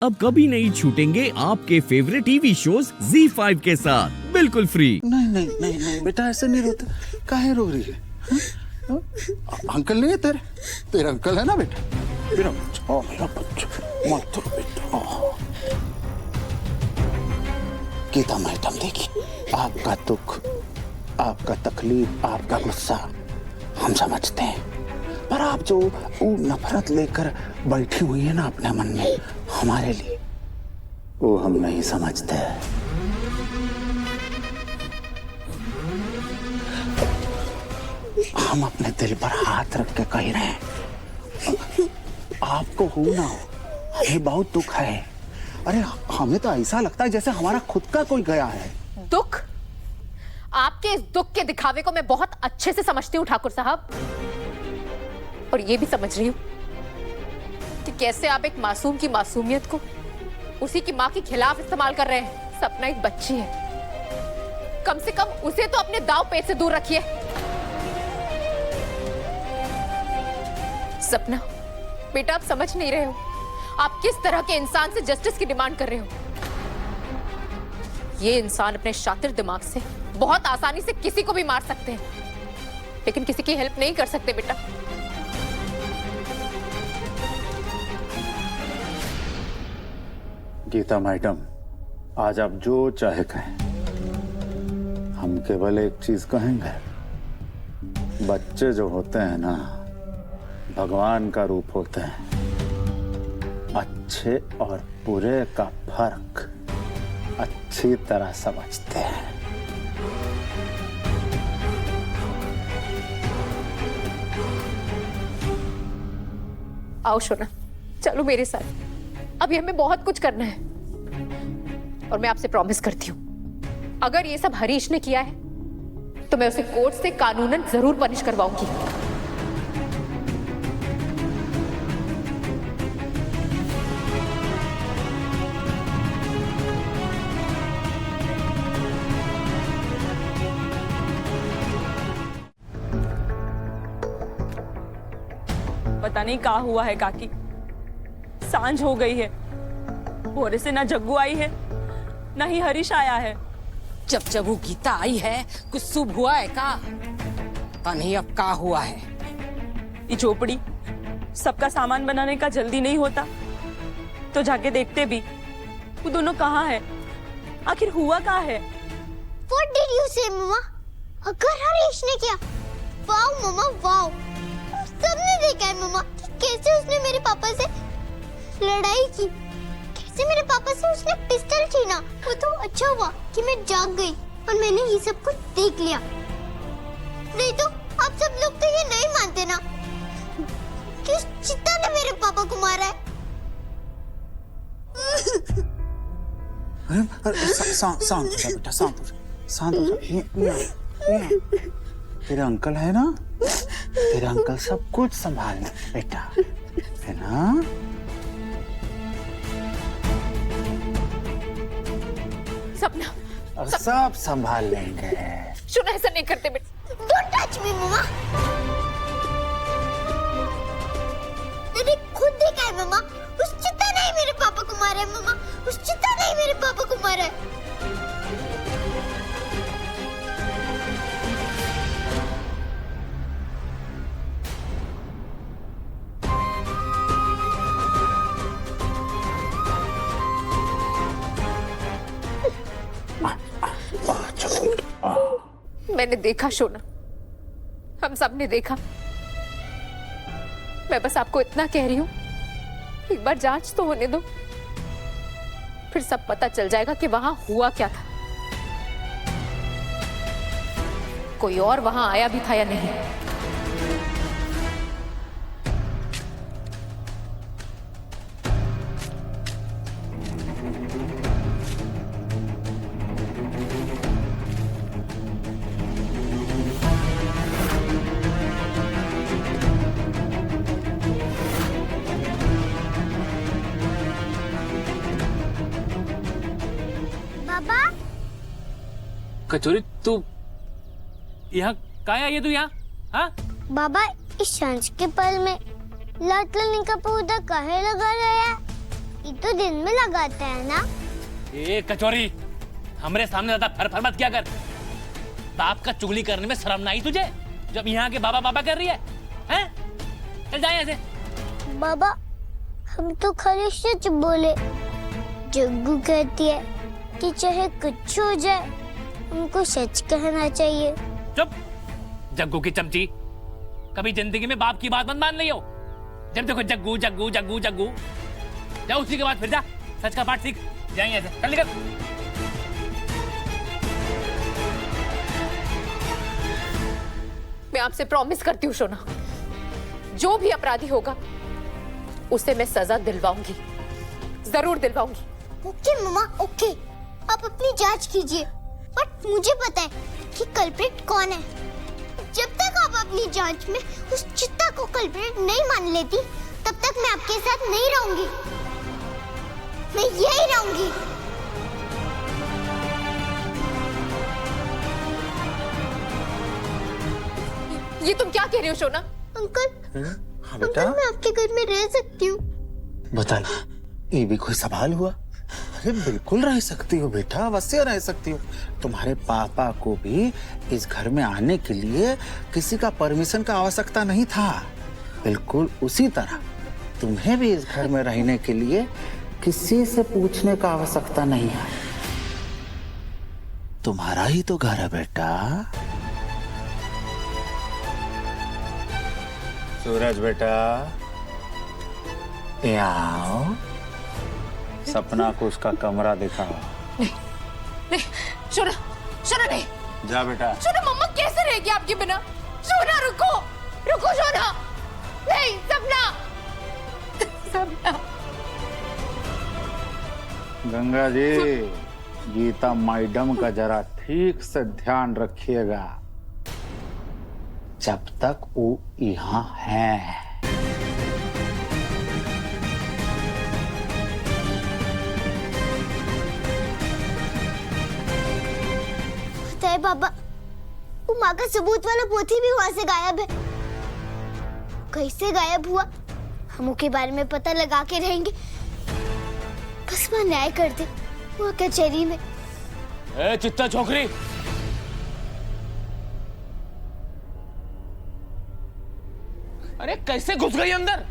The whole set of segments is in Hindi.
अब कभी नहीं छूटेंगे आपके फेवरेट टीवी शोज ZEE5 के साथ बिल्कुल फ्री। नहीं नहीं नहीं नहीं बेटा, ऐसे नहीं रोते। काहे रो रही है? अंकल नहीं है तेरे? तेरा अंकल है ना बेटा? मेरा बच्चा, ओ मेरा बच्चा, मत रो बेटा। गीता मैडम देखिए, आपका दुख, आपका तकलीफ, आपका गुस्सा हम समझते हैं, पर आप जो वो नफरत लेकर बैठी हुई है ना अपने मन में हमारे लिए, वो हम नहीं समझते। हम अपने दिल पर हाथ रख के कह रहे हैं, आपको हो ना हो, हमें बहुत दुख है। अरे हमें तो ऐसा लगता है जैसे हमारा खुद का कोई गया है। दुख? आपके इस दुख के दिखावे को मैं बहुत अच्छे से समझती हूँ ठाकुर साहब, और ये भी समझ रही हूँ कि कैसे आप एक मासूम की मासूमियत को उसी की माँ के खिलाफ इस्तेमाल कर रहे हैं। सपना एक बच्ची है, कम से कम उसे तो अपने दाव पेच से दूर रखिए। सपना बेटा, आप समझ नहीं रहे हो आप किस तरह के इंसान से जस्टिस की डिमांड कर रहे हो। ये इंसान अपने शातिर दिमाग से बहुत आसानी से किसी को भी मार सकते हैं, लेकिन किसी की हेल्प नहीं कर सकते बेटा। गीता मैडम, आज आप जो चाहे कहें, हम केवल एक चीज कहेंगे, बच्चे जो होते हैं ना, भगवान का रूप होते हैं। अच्छे और बुरे का फर्क अच्छी तरह समझते हैं। आओ शोना, चलो मेरे साथ। अभी हमें बहुत कुछ करना है, और मैं आपसे प्रॉमिस करती हूँ, अगर ये सब हरीश ने किया है तो मैं उसे कोर्ट से कानूनन जरूर पनिश करवाऊंगी। पता नहीं क्या हुआ है काकी, सांझ हो गई है, भोरे से ना जग्गू आई है ना ही हरीश आया है। जब जब वो गीता आई है कुछ शुभ हुआ है का? पता नहीं अब का हुआ है। ये झोपड़ी सबका सामान बनाने का जल्दी नहीं होता तो जाके देखते भी वो दोनों कहाँ है, आखिर हुआ क्या है? What did you say, मम्मा? अगर हरीश ने किया, वाओ मम्मा वाओ, सबने देखा है मम्मा कि कैसे उसने मेरे पापा से लड़ाई की, कैसे मेरे पापा से उसने पिस्टल छीना। वो तो अच्छा हुआ कि मैं जाग गई और मैंने ये सब कुछ देख लिया, नहीं तो आप सब लोग तो ये नहीं मानते ना कि उस चित्ता ने मेरे पापा को मारा है। शांत हो जा बेटा, शांत हो जा, शांत हो जा। तेरे अंकल है ना, तेरे अंकल सब कुछ संभालना बेटा, है ना? सपना सब संभाल लेंगे। शोना, ऐसा नहीं करते बेटा। Don't touch me, मम्मा। मैंने खुद देखा है मम्मा, उस चित्ता ने ही मेरे पापा को मारा है मम्मा, उस चित्ता ने ही मेरे पापा को मारा है। मैंने देखा शोना, हम सब ने देखा। मैं बस आपको इतना कह रही हूँ, एक बार जांच तो होने दो, फिर सब पता चल जाएगा कि वहां हुआ क्या था, कोई और वहां आया भी था या नहीं। पापा, कचोरी तू यहाँ कहाँ आई है? तू यहाँ? हाँ? बाबा इस सांझ के पल में लाटलनी का पौधा काहे लगा रहा है? ये तो दिन में लगाते हैं ना। ए कचौरी, हमरे सामने ज्यादा फर मत किया कर। बाप का चुगली करने में शर्म ना आई तुझे, जब यहाँ के बाबा बाबा कर रही है? हैं? चल जाए ऐसे। बाबा हम तो खाली सच बोले। जग्गू कहती है कि चाहे कुछ हो जाए हमको सच कहना चाहिए। चुप, जग्गू की चमची। कभी जिंदगी में बाप की बात मत मान लियो। जब देखो जग्गू जग्गू जग्गू जग्गू। जा उसी के बाद फिर जा सच का पाठ सीख। जाएंगे ऐसे, चल निकल। मैं आपसे प्रॉमिस करती हूँ सोना, जो भी अपराधी होगा उसे मैं सजा दिलवाऊंगी, जरूर दिलवाऊंगी। ओके मम्मा ओके, आप अपनी जांच कीजिए, बट मुझे पता है कि कल्प्रिट कौन है। जब तक आप अपनी जांच में उस चित्ता को कल्प्रिट नहीं मान लेती, तब तक मैं आपके साथ नहीं रहूंगी। मैं यही रहूंगी। ये तुम क्या कह रही हो सोना? अंकल, हाँ बेटा, मैं आपके घर में रह सकती हूँ? बताइए, ये भी कोई सवाल हुआ? अरे बिल्कुल रह सकती हो बेटा, अवश्य रह सकती हो। तुम्हारे पापा को भी इस घर में आने के लिए किसी का परमिशन का आवश्यकता नहीं था। बिल्कुल उसी तरह तुम्हें भी इस घर में रहने के लिए किसी से पूछने का आवश्यकता नहीं है। तुम्हारा ही तो घर है बेटा। सूरज बेटा, यहाँ आओ। सपना को उसका कमरा दिखाओ। नहीं सोना, सोना नहीं। जा बेटा। सोना, मम्मा कैसे रहेगी आपके बिना? सोना रुको, रुको सोना। नहीं सपना, सपना। गंगा जी, गीता मैडम का जरा ठीक से ध्यान रखिएगा जब तक वो यहाँ है। बाबा, वो माँ का सबूत वाला पोथी भी वहाँ से गायब है। कैसे गायब हुआ हम उसके बारे में पता लगा के रहेंगे। बस वहाँ न्याय कर दे, वो कचहरी में। ए चित्ता छोकरी, अरे कैसे घुस गई अंदर?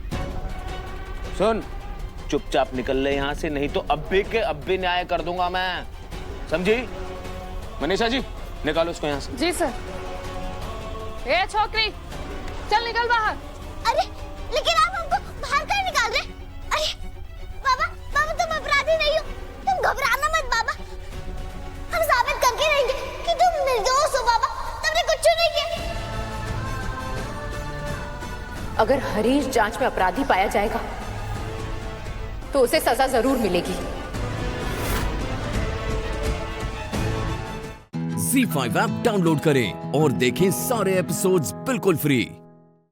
सुन, चुपचाप निकल ले यहाँ से, नहीं तो अब्बे के अब्बे न्याय कर दूंगा मैं, समझी? मनीषा जी, निकालो उसको यहाँ से। जी सर। ए छोकरी, चल निकल बाहर। अरे लेकिन आप हमको बाहर क्यों निकाल रहे? अरे बाबा, बाबा तुम अपराधी नहीं हो, तुम घबराना मत बाबा। हम साबित करके रहेंगे कि तुम निर्दोष हो बाबा, तुमने कुछ नहीं किया। अगर हरीश जांच में अपराधी पाया जाएगा तो उसे सजा जरूर मिलेगी। ZEE5 ऐप डाउनलोड करें और देखें सारे एपिसोड्स बिल्कुल फ्री।